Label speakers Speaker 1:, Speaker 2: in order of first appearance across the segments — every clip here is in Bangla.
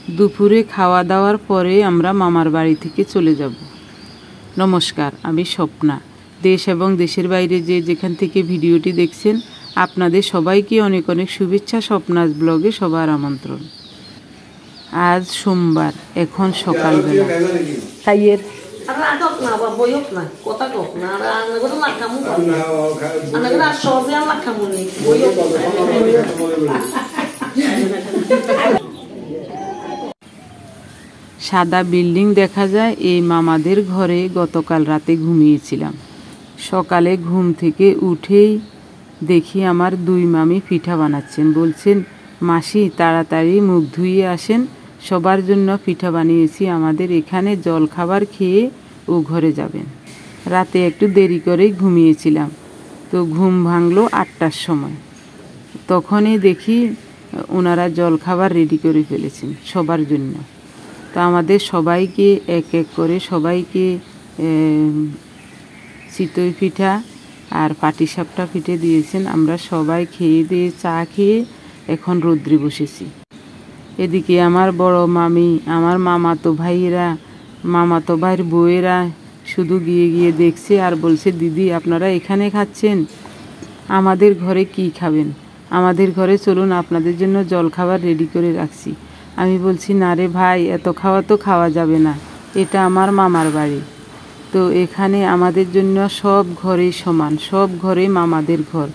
Speaker 1: দুপুরে খাওয়া দাওয়ার পরে আমরা মামার বাড়ি থেকে চলে যাব। নমস্কার, আমি স্বপ্না। দেশ এবং দেশের বাইরে যে যেখান থেকে ভিডিওটি দেখছেন, আপনাদের সবাইকে অনেক অনেক শুভেচ্ছা। স্বপ্নাস ব্লগে সবার আমন্ত্রণ। আজ সোমবার, এখন সকালবেলা। তাইয়ের সাদা বিল্ডিং দেখা যায়। এই মামাদের ঘরে গতকাল রাতে ঘুমিয়েছিলাম। সকালে ঘুম থেকে উঠেই দেখি আমার দুই মামি পিঠা বানাচ্ছেন। বলছেন, মাসি তাড়াতাড়ি মুখ ধুয়ে আসেন, সবার জন্য পিঠা বানিয়েছি। আমাদের এখানে জল খাবার খেয়ে ও ঘরে যাবেন। রাতে একটু দেরি করেই ঘুমিয়েছিলাম, তো ঘুম ভাঙলো 8টার সময়। তখনই দেখি ওনারা জল খাবার রেডি করে ফেলেছেন সবার জন্য। তো আমাদের সবাইকে এক এক করে সবাইকে চিতই পিঠা আর পাটিসাপটা পিঠে দিয়েছেন। আমরা সবাই খেয়ে দিয়ে চা খেয়ে এখন রৌদ্রে বসেছি। এদিকে আমার বড় মামি, আমার মামাতো ভাইয়েরা, মামাতো ভাইয়ের বউয়েরা শুধু গিয়ে গিয়ে দেখছে আর বলছে, দিদি আপনারা এখানে খাচ্ছেন, আমাদের ঘরে কি খাবেন? আমাদের ঘরে চলুন, আপনাদের জন্য জল খাবার রেডি করে রাখছি। আমি বলছি, না রে ভাই, এত খাওয়া তো খাওয়া যাবে না, এটা আমার মামার বাড়ি। তো এখানে আমাদের জন্য সব ঘরেই সমান, সব ঘরে মামাদের ঘর,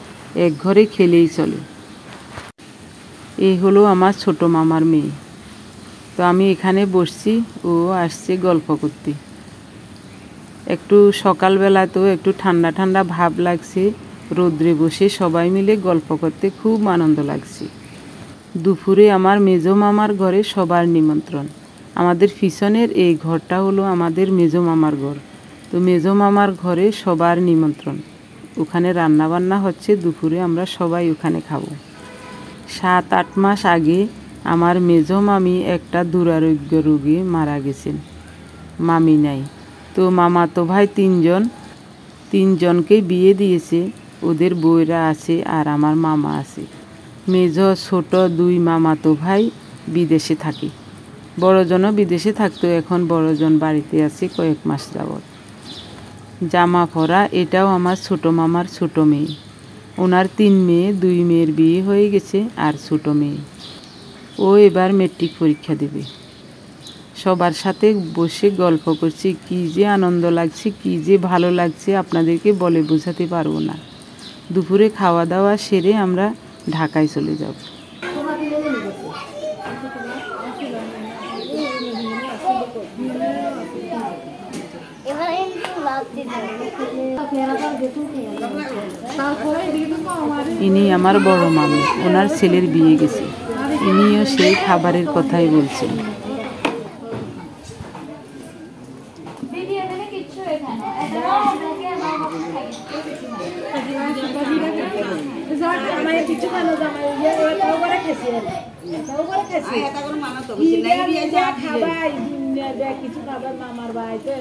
Speaker 1: এক ঘরে খেলেই চলে। এই হলো আমার ছোট মামার মেয়ে। তো আমি এখানে বসছি, ও আসছে গল্প করতে। একটু সকালবেলা তো একটু ঠান্ডা ঠান্ডা ভাব লাগছে, রৌদ্রে বসে সবাই মিলে গল্প করতে খুব আনন্দ লাগছে। দুপুরে আমার মেজো মামার ঘরে সবার নিমন্ত্রণ। আমাদের পিছনের এই ঘরটা হলো আমাদের মেজো মামার ঘর। তো মেজো মামার ঘরে সবার নিমন্ত্রণ। ওখানে রান্না বান্না হচ্ছে, দুপুরে আমরা সবাই ওখানে খাবো। 7-8 মাস আগে আমার মেজো মামি একটা দুরারোগ্য রোগে মারা গেছেন, মামি নাই। তো মামাতো ভাই তিনজনকে বিয়ে দিয়েছে, ওদের বউয়েরা আছে আর আমার মামা আছে। মেজো ছোট 2 মামাতো ভাই বিদেশে থাকে। বড়জনও বিদেশে থাকতো, এখন বড়জন বাড়িতে আছে কয়েক মাস যাবৎ। জামা পরা এটাও আমার ছোট মামার ছোট মেয়ে। ওনার 3 মেয়ে, 2 মেয়ের বিয়ে হয়ে গেছে আর ছোট মেয়ে, ও এবার ম্যাট্রিক পরীক্ষা দেবে। সবার সাথে বসে গল্প করছি, কী যে আনন্দ লাগছে, কী যে ভালো লাগছে, আপনাদেরকে বলে বোঝাতে পারবো না। দুপুরে খাওয়া দাওয়া সেরে আমরা ঢাকায় চলে যাব। ইনি আমার বড় মামি, ওনার ছেলের বিয়ে গেছে। ইনিও সেই খাবারের কথাই বলছেন।
Speaker 2: কিছু খাবার মামার বাড়িতে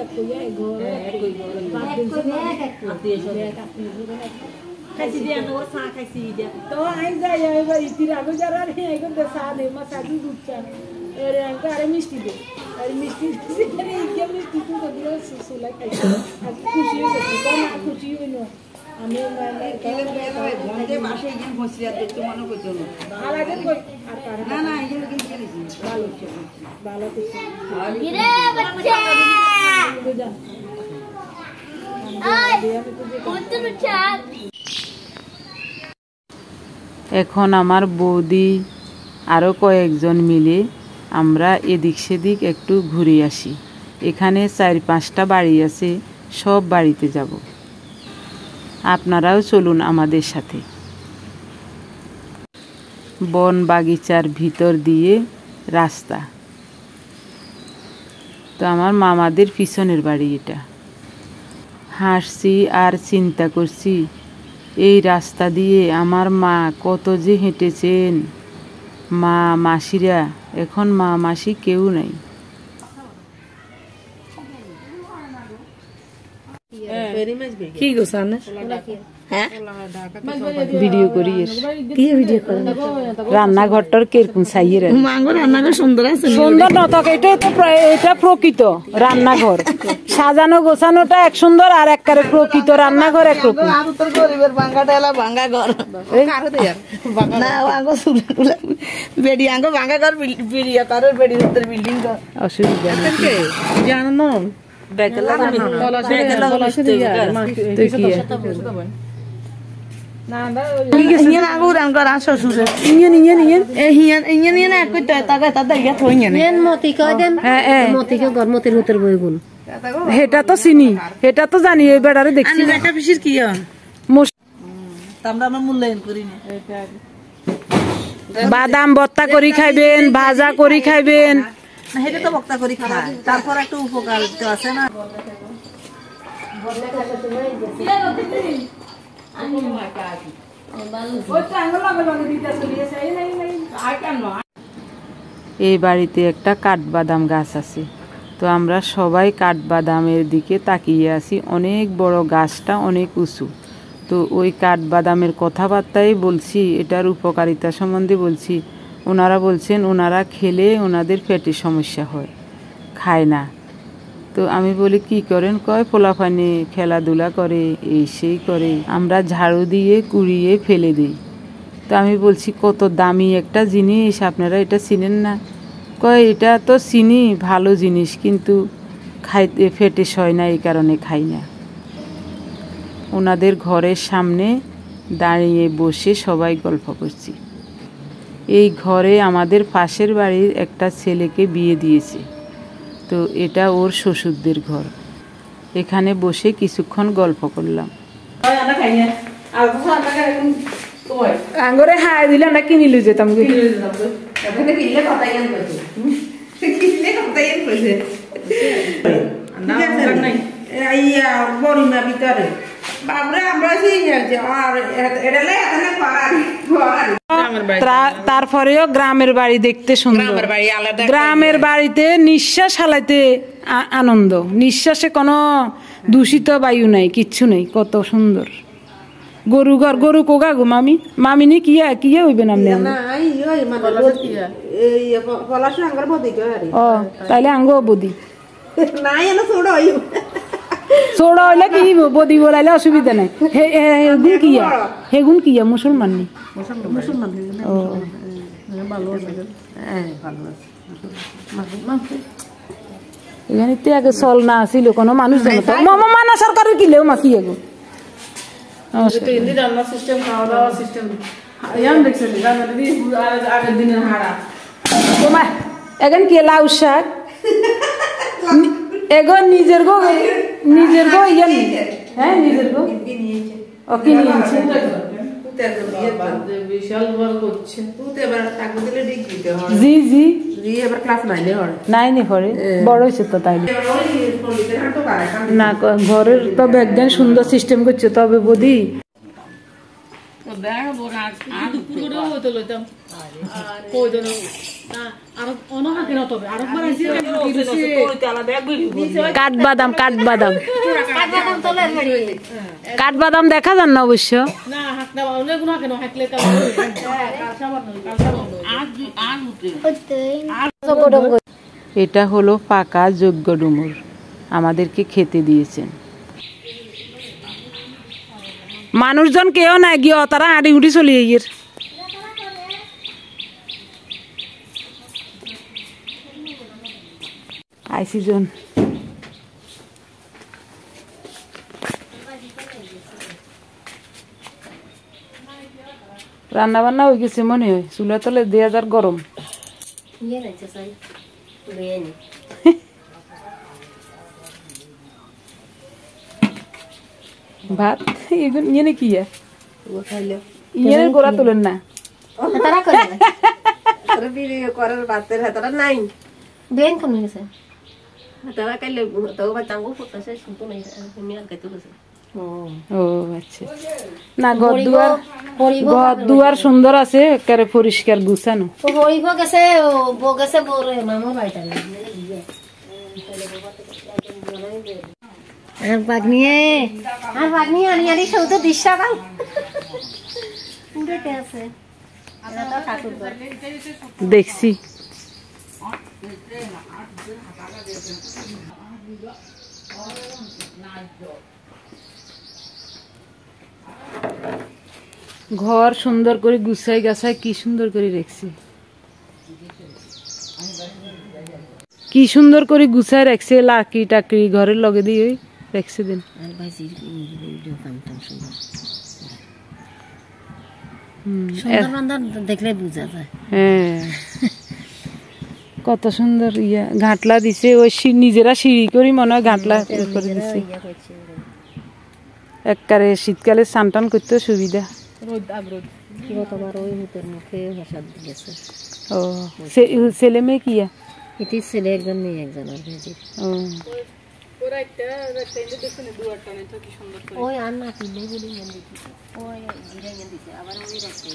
Speaker 2: খাইছি দিয়া তো চা খাইছি দিয়া তো আই যাই এবার ইতির আগে যারা রে এখন তো চা দে মা সাজু দুধ চা এর আঙ্কা আরে মিষ্টি দে আর মিষ্টি আরে ইকে মিষ্টি তো দিও সুসুলা খাইছি আর খুশি হইছে তো না খুশি হইনো আমি মানে কেলে বের বন্ধে বাসে গিয়ে বসিয়া দেখতে মনে করছো না আর আগে আর না না এই যে গেছি ভালো ভালো কিছু গিরে বাচ্চা বুঝা আই কোন চা।
Speaker 1: এখন আমার বৌদি আরও কয়েকজন মিলে আমরা এদিক সেদিক একটু ঘুরে আসি। এখানে 4-5টা বাড়ি আছে, সব বাড়িতে যাব। আপনারাও চলুন আমাদের সাথে। বন বাগিচার ভিতর দিয়ে রাস্তা। তো আমার মামাদের পিছনের বাড়ি এটা। হাসছি আর চিন্তা করছি, এই রাস্তা দিয়ে আমার মা কত যে হেঁটেছেন। মা মাসিরা, এখন মা মাসি কেউ নাই।
Speaker 2: কি গোছানে
Speaker 1: হ্যাঁ ভিডিও করি
Speaker 2: কি ভিডিও করে
Speaker 1: রান্নাঘরটার কিরকম সাইয়ে
Speaker 2: মাঙ্গো রান্নাঘর সুন্দর আছে
Speaker 1: সুন্দর না তো এটা প্রকৃত রান্নাঘর সাজানো গোছানোটা এক সুন্দর আর একবারে প্রকৃত রান্নাঘর একরকম
Speaker 2: আর তোর গরিবের ভাঙাটা এলা ভাঙা ঘর কারো দে না আঙ্গো সুলা বেডি আঙ্গো ভাঙা ঘর বিড়িয়া তারের বেডি উত্তর বিল্ডিং ঘর
Speaker 1: অসুবিধা নেই
Speaker 2: কে জানো বেকলা
Speaker 1: তুই কি
Speaker 2: Ingin aku dan kau rasa susah. Ingin. Ingin aku tak ya tuh ingin.
Speaker 3: Ingin moti kau dem. Moti kau gor moti luter boy gun.
Speaker 1: এটা তো চিনি এটা তো জানি এই বেড়ারে দেখছি
Speaker 2: Ani beta pisir kian. Tambah memulain kurinya.
Speaker 1: বাদাম ভর্তা করি খাইবেন ভাজা করি খাইবেন
Speaker 2: না এটা তো বক্তা করি খায় তারপর একটু উপকার তো আছে না
Speaker 1: এই বাড়িতে একটা কাঠবাদাম গাছ আছে তো আমরা সবাই কাঠবাদামের দিকে তাকিয়ে আছি অনেক বড় গাছটা অনেক উঁচু তো ওই কাঠবাদামের কথাবার্তাই বলছি এটার উপকারিতা সম্বন্ধে বলছি ওনারা বলছেন ওনারা খেলে ওনাদের পেটে সমস্যা হয় খায় না তো আমি বলি কি করেন কয় পোলাপানি খেলাধুলা করে এই সেই করে আমরা ঝাড়ু দিয়ে কুড়িয়ে ফেলে দিই তো আমি বলছি কত দামি একটা জিনিস আপনারা এটা চিনেন না কয় এটা তো চিনি ভালো জিনিস কিন্তু খাইতে পেটে সয় না এই কারণে খাই না ওনাদের ঘরের সামনে দাঁড়িয়ে বসে সবাই গল্প করছি এই ঘরে আমাদের পাশের বাড়ির একটা ছেলেকে বিয়ে দিয়েছে তো এটা ওর শ্বশুরদের ঘর এখানে বসে কিছুক্ষণ গল্প করলাম আঙ্গরে হাই দিলে আমরা কিনিলু যেতাম
Speaker 2: বরিমা ভিতরে বাবরে আমরা
Speaker 1: তারপরেও গ্রামের বাড়ি দেখতে সুন্দর গ্রামের বাড়িতে নিঃশ্বাস হালাইতে আনন্দ নিঃশ্বাসে কোনো দূষিত বায়ু নাই কিচ্ছু নেই কত সুন্দর গরু ঘর গরু কোগা গো মামি নি কিয়া হইবে না ও তাইলে আঙ্গ বদি ছোড়া হইলে কি বদি বলাইলে অসুবিধা নাই হেগুন কিয়া মুসলমান নি এখানে আগে চল না আসিল কোনো মানুষ মানা সরকারের কিলেও মাকি এগো তোমার এখন কে লাউ শাক এগো নিজের গো ইয়ার হ্যাঁ নিজের গো ও কিনে আনছে জি জি নাইনে পড়ে বড় হয়েছে তো তাই না ঘরের তো একদম সুন্দর সিস্টেম করছে তবে বদি কাঠবাদাম দেখা যান না অবশ্য এটা হলো পাকা যোগ্য ডুমুর আমাদেরকে খেতে দিয়েছেন মানুষজন কেউ না গিয়ে তারা আড়ি উঠি চলিয়ে গিয়ে আইসিজন রান্না বান্না হয়ে গেছে মনে হয় চুলা তলে 2000 গরম ভাত ইয়ে কি ইয়ে গোড়া তোলেন না
Speaker 3: করার বাতের হাতরা নাই বেন কমে গেছে হাতরা কাইলে তো বাচ্চাঙ্গো ফুটাছে শুনতো নাই আমি আর গাইতে গেছে
Speaker 1: ও আচ্ছা না ঘর দুয়ার সুন্দর আছে একেবারে পরিষ্কার গুছানো
Speaker 3: হইব গেছে বো গেছে বোরে মামা বাইটা আর বাগনি আনি শুধু দৃশ্য কাল পুরোতে আছে এটা তো ঠাকুর ঘর
Speaker 1: দেখছি ঘর সুন্দর করে গুছাই গাছাই কি সুন্দর করে রেখছি, কি সুন্দর করে গুছাই রাখছে, লাকি টাকি ঘরের লগে দিয়ে রেখছে দিন।
Speaker 3: দেখলে বুঝা যায়
Speaker 1: হ্যাঁ কত সুন্দর ইয়া ঘাটলা দিছে, ওই নিজেরা সিঁড়ি করি মনে হয় ঘাটলা করে দিছে। একবারে শীতকালে স্নান টান করতে সুবিধা। ও ছেলে মেয়ে কি?
Speaker 3: এটি ছেলে একজন মেয়ে একজন। ওই আর না কিনে বলি ওই জিরা এনে দিছে আবার ওই রাখতে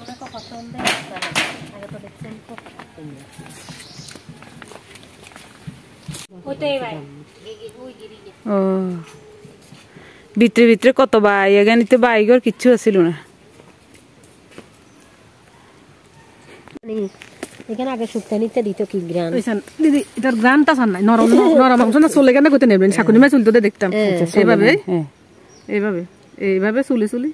Speaker 3: অনেক পছন্দ আগে তো দেখছেন
Speaker 1: ও ভিতরে ভিতরে কত বাই এখানে বাইগর কিচ্ছু আছিল না।
Speaker 3: এখানে আগে শুকতে নিতে দিত কি গ্রান
Speaker 2: দিদি এটার গ্রানটা ছান নাই নরম নরম অংশ না চলে কেন করতে নেবেন শাকুনি মাছ চুলতে দেখতাম এইভাবে এইভাবে এইভাবে চুলি চুলি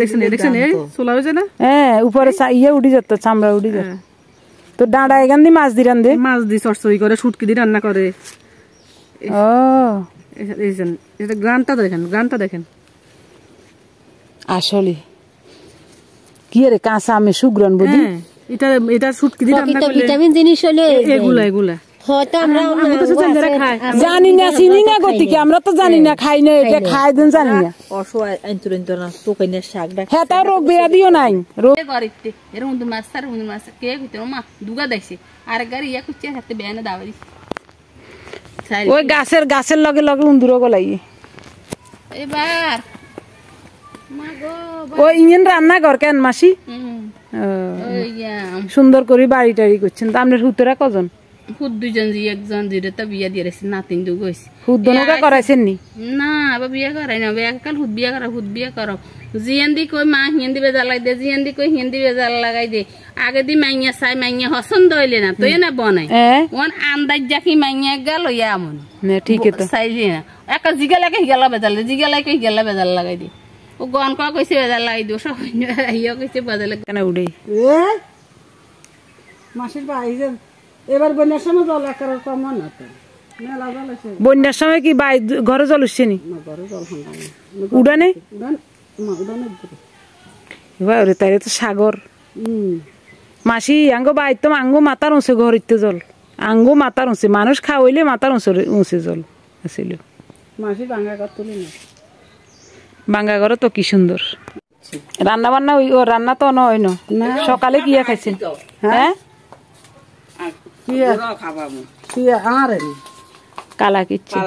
Speaker 2: দেখছেন দেখছেন এই চুলা হয়েছে না
Speaker 1: হ্যাঁ উপরে ইয়ে উঠি যেত চামড়া উঠি যেত। তো ডাঁড়া এখান দিয়ে মাছ দি রান্ধে
Speaker 2: মাছ দিয়ে চড়চড়ি করে শুটকি দিয়ে রান্না করে।
Speaker 1: ও
Speaker 2: এটা গ্রানটা দেখেন গ্রানটা দেখেন
Speaker 1: আসলে কি রে কাঁচা আমি সুগ্রান বুঝি
Speaker 2: এটা এটা শুটকি দিয়ে রান্না করলে
Speaker 3: ভিটামিন জিনিস হলে
Speaker 2: এগুলা এগুলা
Speaker 3: হয়তো আমরা
Speaker 1: জানি না চিনি না গতিকে আমরা তো জানি না খাই না এটা খাই দিন জানি না
Speaker 4: অসহায় আইনতুরেন তো না তোকাইনে শাক ডাক
Speaker 1: হ্যাঁ তাও রোগ বেয়াদিও নাই রোগ
Speaker 5: গরিতে এর মধ্যে মাছ সার মধ্যে মাছ কে কইতে মা দুগা দেখছে আর গাড়ি ইয়া কুচে হাতে বেয়ানে দাওয়ারি
Speaker 1: ওই গাছের লগে লগে উন্দুরও গলাই
Speaker 5: এবার মা গো
Speaker 1: ওই ইঞ্জিন রান্না কর কেন মাসি সুন্দর করে বাড়ি টাড়ি করছেন। তা আপনার হুতরা কজন?
Speaker 5: হুদ দুজন জি একজন দুইটা তো বিয়া দিয়ে রাখছে নাতিন দুগ হইছে।
Speaker 1: হুদ দনকা করাইছেন নি?
Speaker 5: না আবার বিয়া করাই না কাল হুদ বিয়া করো জিয়ান্দি কই মা হিন্দি বেজার লাগাই দে জিয়ান্দি কই হিন্দি বেজার লাগাই দে আগে দি মাইয়া চাই মাইয়া পছন্দ হইলে না তো না বনাই ওন আন্দাজ যাকি মাইয়া গেল ইয়া মন
Speaker 1: ঠিক তো
Speaker 5: চাইলি না একা জিগা লাগে হিগালা বেজাল জিগা লাগে হিগালা বেজাল লাগাই দি ও গন কা কইছে বেজাল লাগাই দিও সব ইয়া কইছে বেজাল
Speaker 1: কেন উড়ে
Speaker 2: মাসির ভাই এবার বন্যার সময় জল আকার কম না তো মেলা জল আছে।
Speaker 1: বন্যার সময় কি বাই ঘরে জল উঠছে নি?
Speaker 2: ঘরে জল
Speaker 1: উড়ানে
Speaker 2: উড়ানে
Speaker 1: ওরে তাইলে তো সাগর। মাসি আঙ্গো বাই তো আঙ্গো মাতার উঁচে ঘর ইতে জল আঙ্গো মাতার উঁচে মানুষ খাওয়াইলে মাতার উঁচে জল আছিল।
Speaker 2: মাসি ভাঙা ঘর তুলি না
Speaker 1: ভাঙ্গা ঘর তো কি সুন্দর রান্না বান্না ও রান্না তো নয় না সকালে কি খাইছেন? হ্যাঁ কালা কিচ্ছু।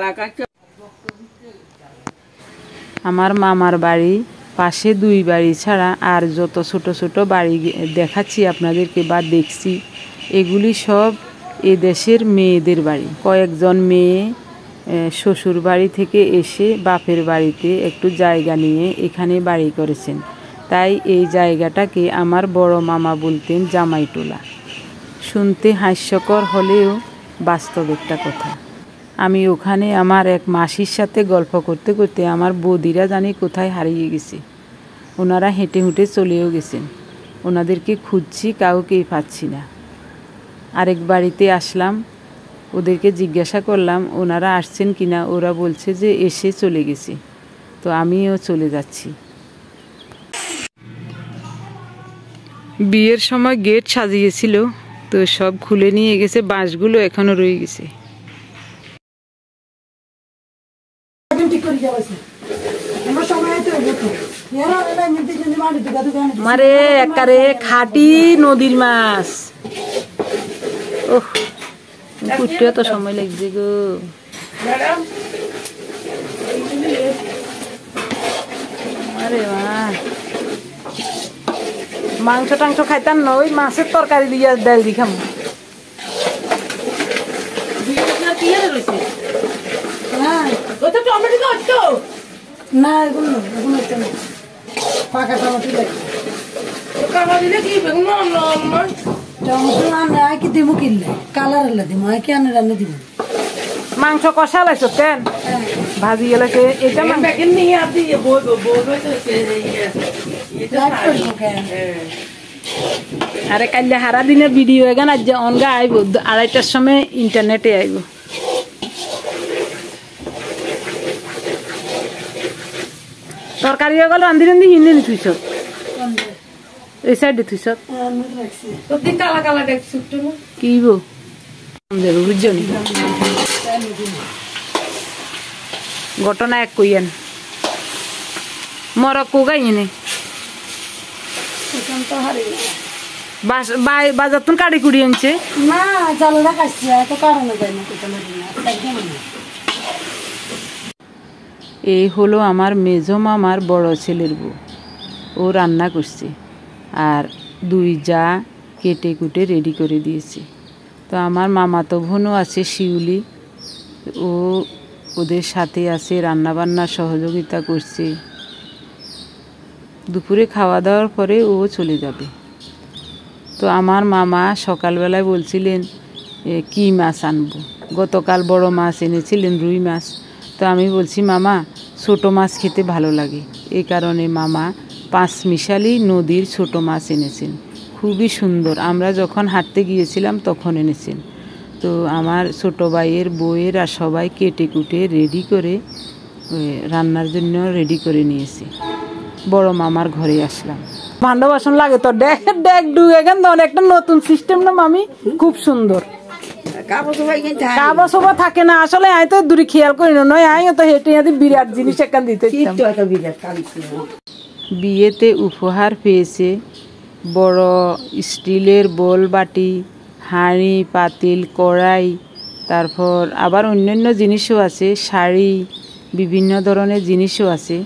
Speaker 1: আমার মামার বাড়ি পাশে দুই বাড়ি ছাড়া আর যত ছোট ছোট বাড়ি দেখাচ্ছি আপনাদেরকে বা দেখছি এগুলি সব এদেশের মেয়েদের বাড়ি। কয়েকজন মেয়ে শ্বশুর বাড়ি থেকে এসে বাপের বাড়িতে একটু জায়গা নিয়ে এখানে বাড়ি করেছেন। তাই এই জায়গাটাকে আমার বড় মামা বলতেন জামাইটোলা। শুনতে হাস্যকর হলেও বাস্তব একটা কথা। আমি ওখানে আমার এক মাসির সাথে গল্প করতে করতে আমার বৌদিরা জানি কোথায় হারিয়ে গেছে। ওনারা হেঁটে হুঁটে চলেও গেছেন, ওনাদেরকে খুঁজছি কাউকেই পাচ্ছি না। আরেক বাড়িতে আসলাম, ওদেরকে জিজ্ঞাসা করলাম ওনারা আসছেন কিনা, ওরা বলছে যে এসে চলে গেছে। তো আমিও চলে যাচ্ছি। বিয়ের সময় গেট সাজিয়েছিল তো সব খুলে নিয়ে গেছে, বাঁশগুলো এখনো রয়ে গেছে। মারে একারে খাটি নদীর মাছ। ওহ কুটতে তো সময় লাগছে গো। আরে মাংস টাংস খাইতাম না, ওই মাছের তরকারি দিয়া ডাল দি খাম।
Speaker 3: লইছে
Speaker 2: হ্যাঁ
Speaker 3: ও তো টমেটো গাছ তো
Speaker 2: না এগুলো হচ্ছে না পাকা টমেটো লাগে
Speaker 3: কাটা দিলে কি বেগুন নয়
Speaker 2: টমেটো আনে আর কি দিমু কিনলে কালার এলে দিমু আর কি আনে রান্না দিমু
Speaker 1: মাংস কষা লাইছো কেন ভাজি গেলেছে এটা
Speaker 3: বেগুন নিয়ে আপনি বই তো
Speaker 1: আরে কাল্লা হারা দিনের ভিডিও এখান আজ অনগা আইব 2:30টার সময় ইন্টারনেটে আইব তরকারি গেল রান্ধি রান্ধি হিন্দি নি থুইছ এই সাইডে থুইছ
Speaker 3: তো দিন কালা কালা দেখছি একটু না
Speaker 1: কি বো বুঝছনি ঘটনা এক কইয়েন মর কোগাই নে বাজার তুন কাড়ি কুড়ি আনছে
Speaker 2: না চালু রাখাচ্ছি এত কারণে যায় না কোথাও একদম না
Speaker 1: এই হলো আমার মেজো মামার বড় ছেলের বউ ও রান্না করছে আর 2 যা কেটে কুটে রেডি করে দিয়েছে তো আমার মামাতো বোনও আছে শিউলি ও ওদের সাথে আছে রান্না বান্না সহযোগিতা করছে দুপুরে খাওয়া দাওয়ার পরে ও চলে যাবে তো আমার মামা সকালবেলায় বলছিলেন কি মাছ আনবো গতকাল বড় মাছ এনেছিলেন রুই মাছ তো আমি বলছি মামা ছোট মাছ খেতে ভালো লাগে এই কারণে মামা 5 মিশালি নদীর ছোট মাছ এনেছেন খুবই সুন্দর আমরা যখন হাঁটতে গিয়েছিলাম তখন এনেছেন তো আমার ছোট ভাইয়ের বউয়ের আর সবাই কেটে কুটে রেডি করে রান্নার জন্য রেডি করে নিয়েছি বড় মামার ঘরে আসলাম ভান্ডা বাসন লাগে তো ডেক ডুবে গেন একটা নতুন সিস্টেম না মামি খুব সুন্দর কাগজ সবা থাকে না আসলে আই তো দূরে খেয়াল করি না নয় আই তো হেঁটে হেঁটে বিরাট জিনিস একটা দিতে বিয়েতে উপহার পেয়েছে বড় স্টিলের বোল বাটি হাঁড়ি পাতিল কড়াই তারপর আবার অন্যান্য জিনিসও আছে শাড়ি বিভিন্ন ধরনের জিনিসও আছে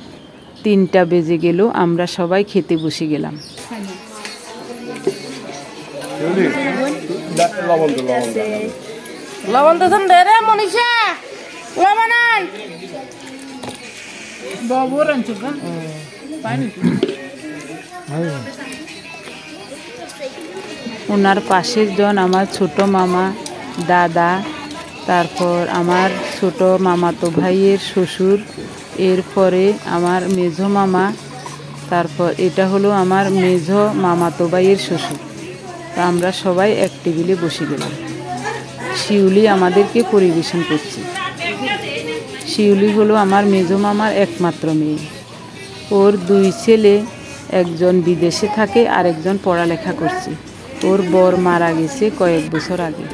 Speaker 1: 3টা বেজে গেল আমরা সবাই খেতে বসে গেলাম
Speaker 3: লবণ তো দে রে মনীষা লবণ আন
Speaker 1: ওনার পাশের জন আমার ছোট মামা দাদা তারপর আমার ছোট মামাতো ভাইয়ের শ্বশুর এরপরে আমার মেজো মামা তারপর এটা হলো আমার মেজো মামাতো ভাইয়ের শ্বশুর তো আমরা সবাই এক টেবিলে বসে গেলাম শিউলি আমাদেরকে পরিবেশন করছে শিউলি হলো আমার মেজো মামার একমাত্র মেয়ে ওর 2 ছেলে একজন বিদেশে থাকে আর একজন পড়ালেখা করছে ওর বর মারা গেছে কয়েক বছর আগে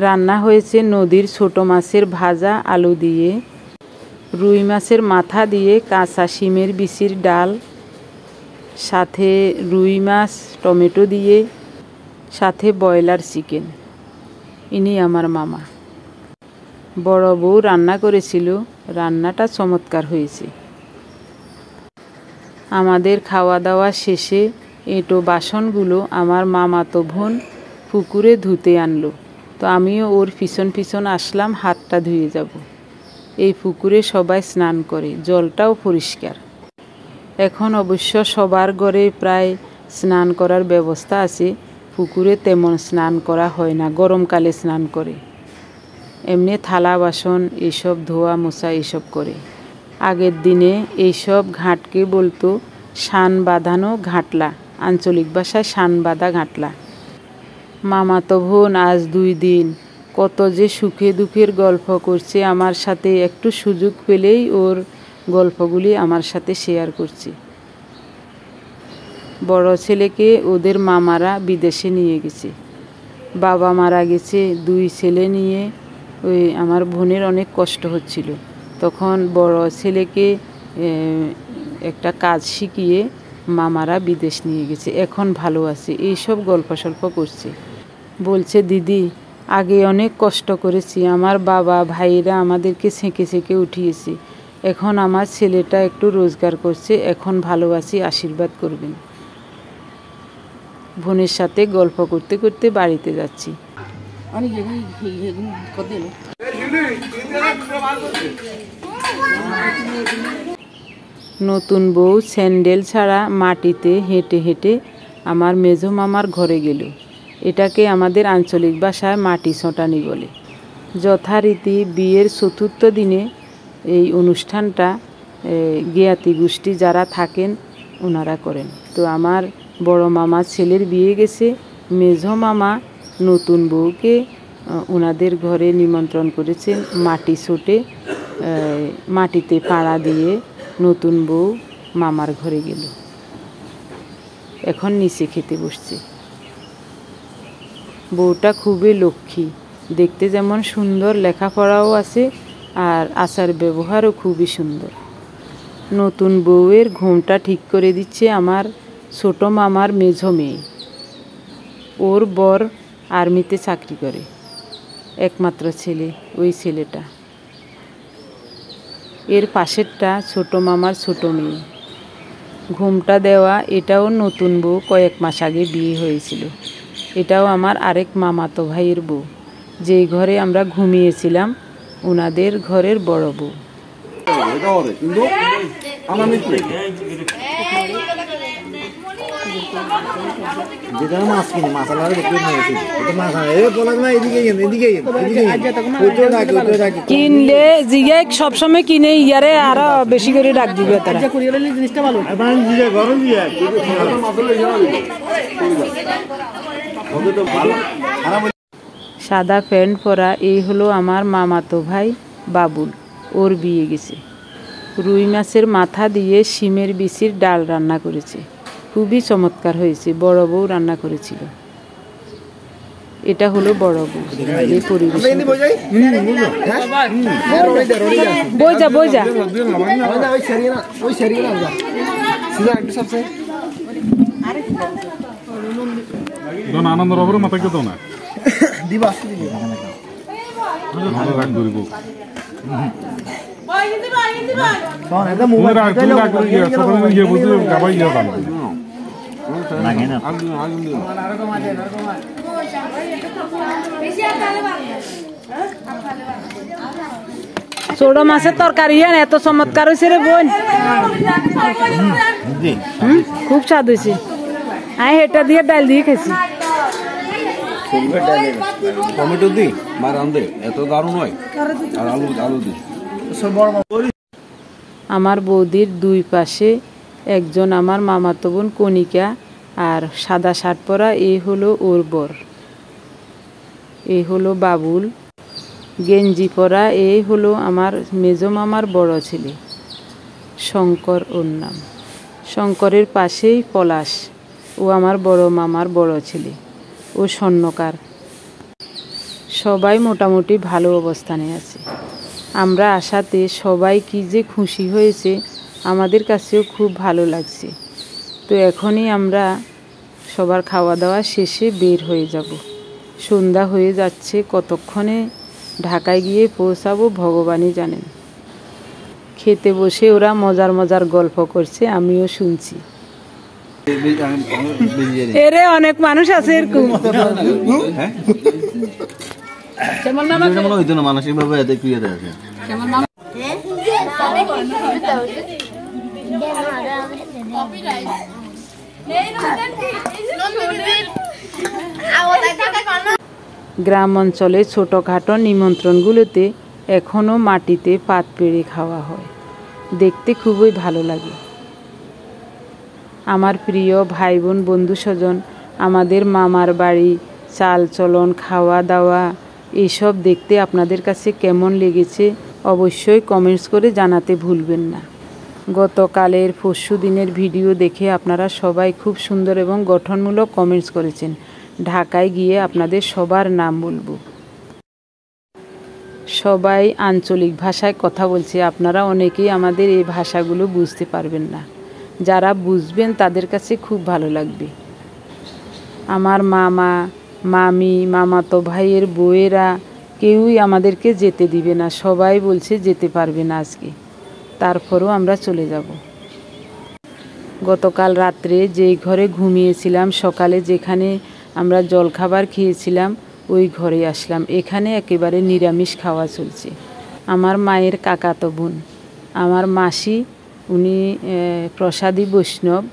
Speaker 1: রান্না হয়েছে নদীর ছোট মাছের ভাজা আলু দিয়ে রুই মাছের মাথা দিয়ে কাঁচা শিমের বিচির ডাল সাথে রুই মাছ টমেটো দিয়ে সাথে ব্রয়লার চিকেন ইনি আমার মামা বড় বউ রান্না করেছিল রান্নাটা চমৎকার হয়েছে আমাদের খাওয়া দাওয়া শেষে এঁটো বাসনগুলো আমার মামাতো বোন পুকুরে ধুতে আনলো তো আমিও ওর পিছন পিছন আসলাম হাতটা ধুয়ে যাব এই পুকুরে সবাই স্নান করে জলটাও পরিষ্কার এখন অবশ্য সবার ঘরে প্রায় স্নান করার ব্যবস্থা আছে পুকুরে তেমন স্নান করা হয় না গরমকালে স্নান করে এমনি থালা বাসন এইসব ধোয়া মোছা এইসব করে আগের দিনে এইসব ঘাটকে বলতো শান বাঁধানো ঘাটলা আঞ্চলিক ভাষায় শান বাঁধা ঘাটলা মামাতো বোন আজ 2 দিন কত যে সুখে দুঃখের গল্প করছে আমার সাথে একটু সুযোগ পেলেই ওর গল্পগুলি আমার সাথে শেয়ার করছে বড় ছেলেকে ওদের মামারা বিদেশে নিয়ে গেছে বাবা মারা গেছে 2 ছেলে নিয়ে ওই আমার বোনের অনেক কষ্ট হচ্ছিল তখন বড় ছেলেকে একটা কাজ শিখিয়ে মামারা বিদেশ নিয়ে গেছে এখন ভালো আছে এইসব গল্প সল্প করছে বলছে দিদি আগে অনেক কষ্ট করেছি আমার বাবা ভাইরা আমাদেরকে ছেঁকে ছেঁকে উঠিয়েছে এখন আমার ছেলেটা একটু রোজগার করছে এখন ভালো আছি আশীর্বাদ করবেন বোনের সাথে গল্প করতে করতে বাড়িতে যাচ্ছি
Speaker 3: অনেক
Speaker 1: নতুন বউ স্যান্ডেল ছাড়া মাটিতে হেঁটে হেঁটে আমার মেজো মামার ঘরে গেল। এটাকে আমাদের আঞ্চলিক ভাষায় মাটি ছোটানি বলে। যথারীতি বিয়ের চতুর্থ দিনে এই অনুষ্ঠানটা জ্ঞাতি গোষ্ঠী যারা থাকেন ওনারা করেন। তো আমার বড় মামা ছেলের বিয়ে গেছে, মেজো মামা নতুন বউকে ওনাদের ঘরে নিমন্ত্রণ করেছেন। মাটি ছোটে মাটিতে পাড়া দিয়ে নতুন বউ মামার ঘরে গেল। এখন নিচে খেতে বসছে। বউটা খুবই লক্ষ্মী, দেখতে যেমন সুন্দর, লেখাপড়াও আছে আর আচার ব্যবহারও খুবই সুন্দর। নতুন বউয়ের ঘুমটা ঠিক করে দিচ্ছে আমার ছোট মামার মেঝো মেয়ে। ওর বর আর্মিতে চাকরি করে, একমাত্র ছেলে ওই ছেলেটা। এর পাশেরটা ছোট মামার ছোট মেয়ে। ঘুমটা দেওয়া এটাও নতুন বউ, কয়েক মাস আগে বিয়ে হয়েছিল। এটাও আমার আরেক মামাতো ভাইয়ের বউ, যেই ঘরে আমরা ঘুমিয়েছিলাম ওনাদের ঘরের বড় বউ। কিনলে জিগে সবসময় কিনে ইয়ারে আরো বেশি করে ডাক দিবে তারা। জিনিসটা ভালো সাদা প্যান্ট পরা এই হলো আমার মামাতো ভাই বাবুল। ওর বিয়ে গেছে। রুই মাছের মাথা দিয়ে শিমের বিচির ডাল রান্না করেছে, খুবই চমৎকার হয়েছে। বড় বউ রান্না করেছিল। এটা হলো বড় বউ। বইজা বইজা
Speaker 6: আনন্দ রবর মাথা কেতো না দিবা
Speaker 1: ছোট মাছের তরকারি এত চমৎকার হয়েছে রে বোন, খুব স্বাদ হয়েছে। আমি এটা দিয়ে ডাল দিয়ে খেয়েছি।
Speaker 7: টমেটো দি মারান্দে এত দারুণ হয়। আর আলু আলু দি।
Speaker 1: আমার বৌদির দুই পাশে একজন আমার মামাতো বোন কণিকা, আর সাদা শার্ট পরা এই হলো ওর বর। এই হলো বাবুল। গেঞ্জি পরা এই হলো আমার মেজো মামার বড় ছেলে শঙ্কর, ওর নাম। শঙ্করের পাশেই পলাশ, ও আমার বড় মামার বড় ছেলে, ও স্বর্ণকার। সবাই মোটামুটি ভালো অবস্থানে আছে। আমরা আসাতে সবাই কি যে খুশি হয়েছে, আমাদের কাছেও খুব ভালো লাগছে। তো এখনই আমরা সবার খাওয়া দাওয়া শেষে বের হয়ে যাব। সন্ধ্যা হয়ে যাচ্ছে, কতক্ষণে ঢাকায় গিয়ে পৌঁছাবো ভগবানই জানেন। খেতে বসে ওরা মজার মজার গল্প করছে, আমিও শুনছি। এরে অনেক মানুষ আছে এরকম।
Speaker 7: মানসিকভাবে
Speaker 1: গ্রাম অঞ্চলে ছোটোখাটো নিমন্ত্রণগুলোতে এখনও মাটিতে পাত পেড়ে খাওয়া হয়, দেখতে খুবই ভালো লাগে। আমার প্রিয় ভাই বোন বন্ধু স্বজন, আমাদের মামার বাড়ি, চাল চলন, খাওয়া দাওয়া, এইসব দেখতে আপনাদের কাছে কেমন লেগেছে অবশ্যই কমেন্টস করে জানাতে ভুলবেন না। গতকালের পরশু দিনের ভিডিও দেখে আপনারা সবাই খুব সুন্দর এবং গঠনমূলক কমেন্টস করেছেন। ঢাকায় গিয়ে আপনাদের সবার নাম বলবো। সবাই আঞ্চলিক ভাষায় কথা বলছে, আপনারা অনেকেই আমাদের এই ভাষাগুলো বুঝতে পারবেন না। যারা বুঝবেন তাদের কাছে খুব ভালো লাগবে। আমার মামা, মামি, মামাতো ভাইয়ের বউয়েরা কেউই আমাদেরকে যেতে দিবে না। সবাই বলছে যেতে পারবে না আজকে, তারপরও আমরা চলে যাব। গতকাল রাত্রে যেই ঘরে ঘুমিয়েছিলাম, সকালে যেখানে আমরা জলখাবার খেয়েছিলাম, ওই ঘরে আসলাম। এখানে একেবারে নিরামিষ খাওয়া চলছে। আমার মায়ের কাকাতো বোন, আমার মাসি, উনি প্রসাদী বৈষ্ণব,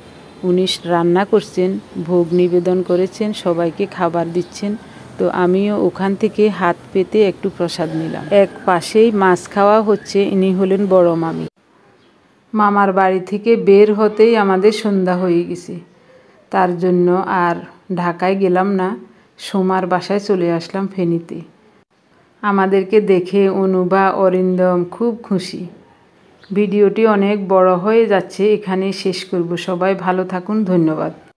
Speaker 1: উনি রান্না করছেন, ভোগ নিবেদন করেছেন, সবাইকে খাবার দিচ্ছেন। তো আমিও ওখান থেকে হাত পেতে একটু প্রসাদ নিলাম। এক পাশেই মাছ খাওয়া হচ্ছে। ইনি হলেন বড় মামি। মামার বাড়ি থেকে বের হতেই আমাদের সন্ধ্যা হয়ে গেছে, তার জন্য আর ঢাকায় গেলাম না, সোমার বাসায় চলে আসলাম ফেনীতে। আমাদেরকে দেখে অনুভা, অরিন্দম খুব খুশি। ভিডিওটি অনেক বড় হয়ে যাচ্ছে, এখানে শেষ করব। সবাই ভালো থাকুন, ধন্যবাদ।